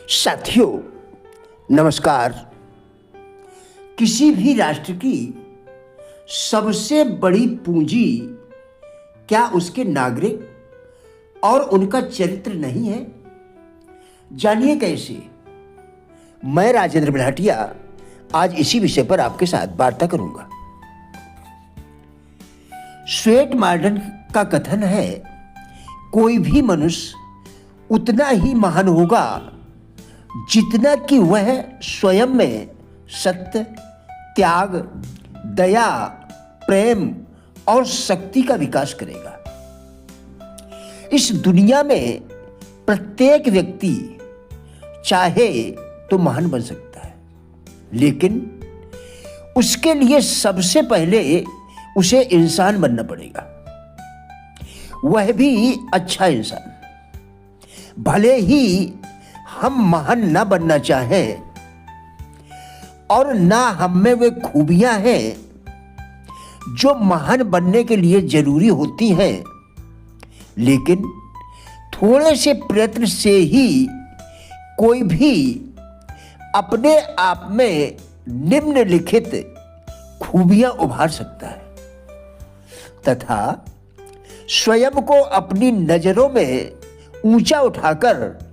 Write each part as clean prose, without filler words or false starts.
साथियों नमस्कार। किसी भी राष्ट्र की सबसे बड़ी पूंजी क्या उसके नागरिक और उनका चरित्र नहीं है? जानिए कैसे। मैं राजेंद्र बलाटिया आज इसी विषय पर आपके साथ वार्ता करूंगा। स्वेट मॉर्डन का कथन है, कोई भी मनुष्य उतना ही महान होगा जितना कि वह स्वयं में सत्य, त्याग, दया, प्रेम और शक्ति का विकास करेगा। इस दुनिया में प्रत्येक व्यक्ति चाहे तो महान बन सकता है, लेकिन उसके लिए सबसे पहले उसे इंसान बनना पड़ेगा, वह भी अच्छा इंसान। भले ही हम महान ना बनना चाहें और ना हम में वे खूबियां हैं जो महान बनने के लिए जरूरी होती हैं, लेकिन थोड़े से प्रयत्न से ही कोई भी अपने आप में निम्नलिखित खूबियां उभार सकता है तथा स्वयं को अपनी नजरों में ऊंचा उठाकर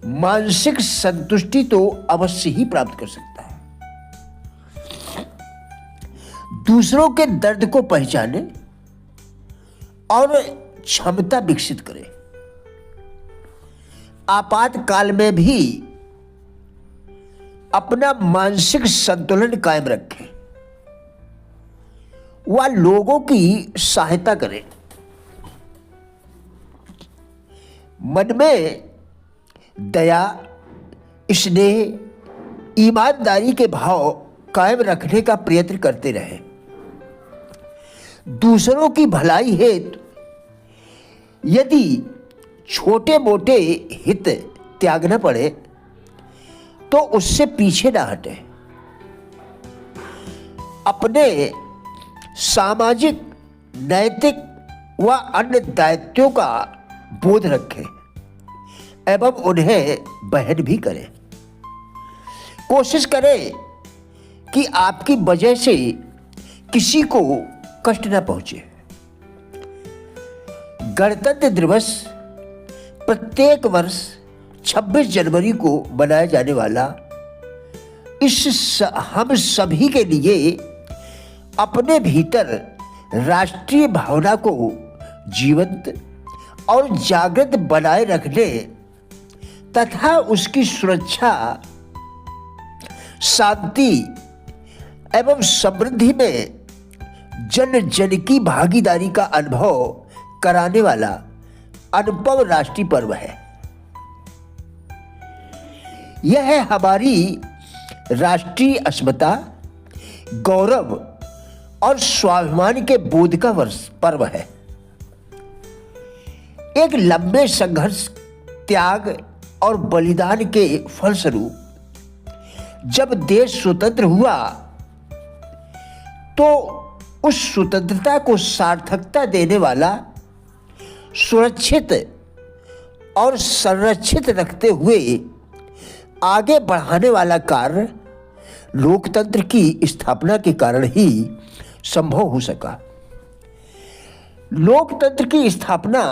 मानसिक संतुष्टि तो अवश्य ही प्राप्त कर सकता है। दूसरों के दर्द को पहचाने और क्षमता विकसित करे। आपातकाल में भी अपना मानसिक संतुलन कायम रखे। वह लोगों की सहायता करे। मन में दया, स्नेह, ईमानदारी के भाव कायम रखने का प्रयत्न करते रहे। दूसरों की भलाई हेतु यदि छोटे मोटे हित त्यागना पड़े तो उससे पीछे ना हटे। अपने सामाजिक, नैतिक व अन्य दायित्वों का बोध रखें एवं उन्हें वहन भी करें। कोशिश करें कि आपकी वजह से किसी को कष्ट न पहुंचे। गणतंत्र दिवस प्रत्येक वर्ष 26 जनवरी को मनाया जाने वाला हम सभी के लिए अपने भीतर राष्ट्रीय भावना को जीवंत और जागृत बनाए रखने तथा उसकी सुरक्षा, शांति एवं समृद्धि में जन जन की भागीदारी का अनुभव कराने वाला अनुपम राष्ट्रीय पर्व है। यह हमारी राष्ट्रीय अस्मिता, गौरव और स्वाभिमान के बोध का पर्व है। एक लंबे संघर्ष, त्याग और बलिदान के फलस्वरूप जब देश स्वतंत्र हुआ तो उस स्वतंत्रता को सार्थकता देने वाला, सुरक्षित और संरक्षित रखते हुए आगे बढ़ाने वाला कार्य लोकतंत्र की स्थापना के कारण ही संभव हो सका। लोकतंत्र की स्थापना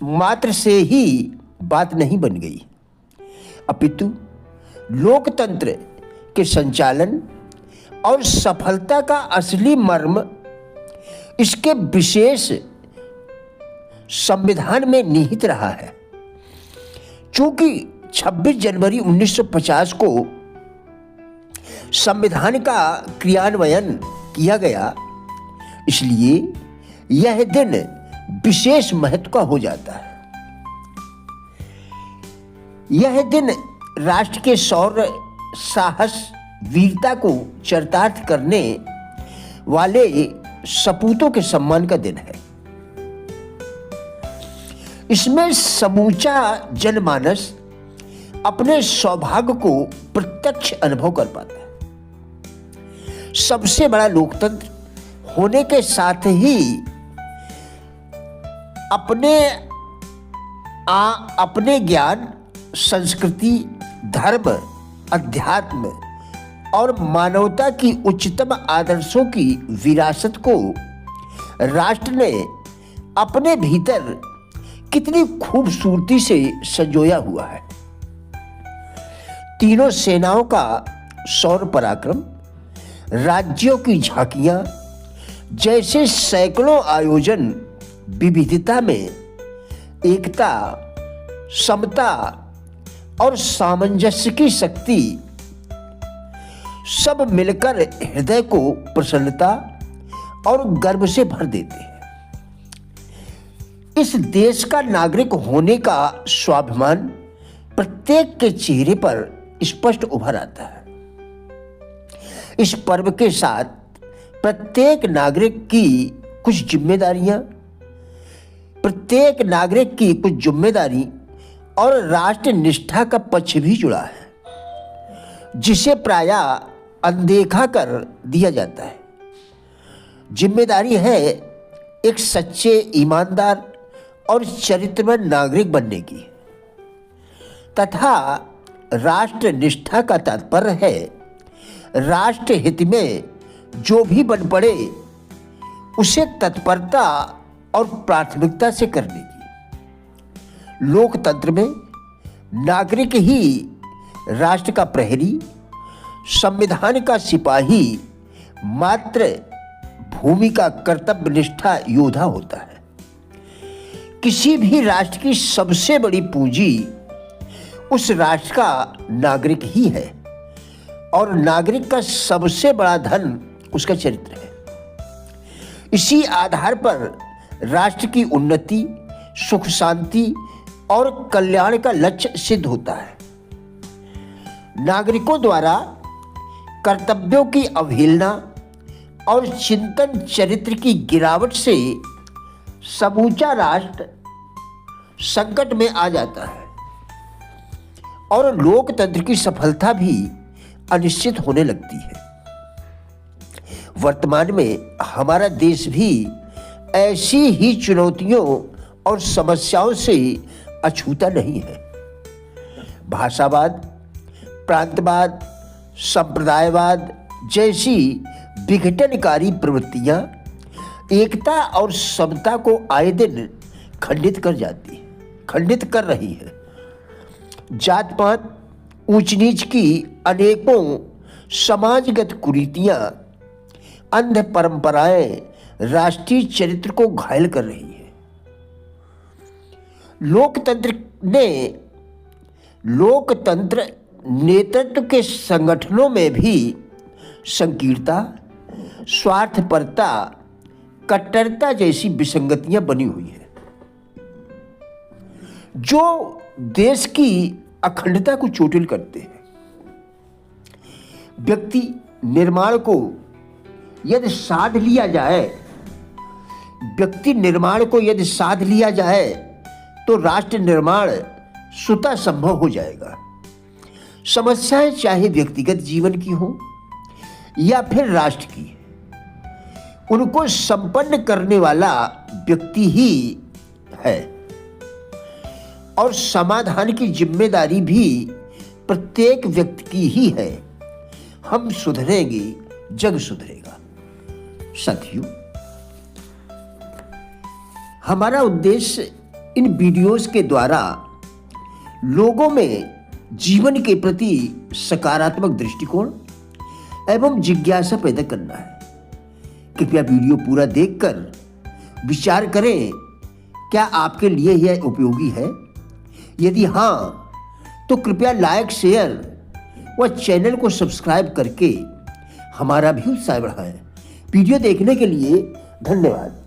मात्र से ही बात नहीं बन गई, अपितु लोकतंत्र के संचालन और सफलता का असली मर्म इसके विशेष संविधान में निहित रहा है। चूंकि 26 जनवरी 1950 को संविधान का क्रियान्वयन किया गया, इसलिए यह दिन विशेष महत्व का हो जाता है। यह दिन राष्ट्र के शौर्य, साहस, वीरता को चरितार्थ करने वाले सपूतों के सम्मान का दिन है। इसमें समूचा जनमानस अपने सौभाग्य को प्रत्यक्ष अनुभव कर पाता है। सबसे बड़ा लोकतंत्र होने के साथ ही अपने ज्ञान, संस्कृति धर्म, अध्यात्म और मानवता की उच्चतम आदर्शों की विरासत को राष्ट्र ने अपने भीतर कितनी खूबसूरती से संजोया हुआ है। तीनों सेनाओं का शौर्य पराक्रम, राज्यों की झांकियां जैसे सैकड़ों आयोजन विविधता में एकता, समता और सामंजस्य की शक्ति सब मिलकर हृदय को प्रसन्नता और गर्व से भर देते हैं। इस देश का नागरिक होने का स्वाभिमान प्रत्येक के चेहरे पर स्पष्ट उभर आता है। इस पर्व के साथ प्रत्येक नागरिक की कुछ जिम्मेदारी और राष्ट्र निष्ठा का पक्ष भी जुड़ा है, जिसे प्रायः अनदेखा कर दिया जाता है। जिम्मेदारी है एक सच्चे, ईमानदार और चरित्रवान नागरिक बनने की, तथा राष्ट्र निष्ठा का तात्पर्य है राष्ट्र हित में जो भी बन पड़े उसे तत्परता और प्राथमिकता से करने की। लोकतंत्र में नागरिक ही राष्ट्र का प्रहरी, संविधान का सिपाही, मातृभूमि का कर्तव्यनिष्ठा योद्धा होता है। किसी भी राष्ट्र की सबसे बड़ी पूंजी उस राष्ट्र का नागरिक ही है और नागरिक का सबसे बड़ा धन उसका चरित्र है। इसी आधार पर राष्ट्र की उन्नति, सुख, शांति और कल्याण का लक्ष्य सिद्ध होता है। नागरिकों द्वारा कर्तव्यों की अवहेलना और चिंतन चरित्र की गिरावट से समूचा राष्ट्र संकट में आ जाता है और लोकतंत्र की सफलता भी अनिश्चित होने लगती है। वर्तमान में हमारा देश भी ऐसी ही चुनौतियों और समस्याओं से अछूता नहीं है। भाषावाद, प्रांतवाद, संप्रदायवाद जैसी विघटनकारी प्रवृत्तियां एकता और समता को आए दिन खंडित कर रही है। जात पात, ऊंच नीच की अनेकों समाजगत कुरीतियां, अंध परंपराएं राष्ट्रीय चरित्र को घायल कर रही है। लोकतंत्र नेतृत्व के संगठनों में भी संकीर्णता, स्वार्थपरता, कट्टरता जैसी विसंगतियां बनी हुई है, जो देश की अखंडता को चोटिल करते हैं। व्यक्ति निर्माण को यदि साध लिया जाए तो राष्ट्र निर्माण स्वतः संभव हो जाएगा। समस्याएं चाहे व्यक्तिगत जीवन की हो या फिर राष्ट्र की, उनको संपन्न करने वाला व्यक्ति ही है और समाधान की जिम्मेदारी भी प्रत्येक व्यक्ति की ही है। हम सुधरेंगे, जग सुधरेगा। साथियों, हमारा उद्देश्य इन वीडियोस के द्वारा लोगों में जीवन के प्रति सकारात्मक दृष्टिकोण एवं जिज्ञासा पैदा करना है। कृपया वीडियो पूरा देखकर विचार करें, क्या आपके लिए यह उपयोगी है? यदि हाँ, तो कृपया लाइक, शेयर व चैनल को सब्सक्राइब करके हमारा भी उत्साह बढ़ाएं। वीडियो देखने के लिए धन्यवाद।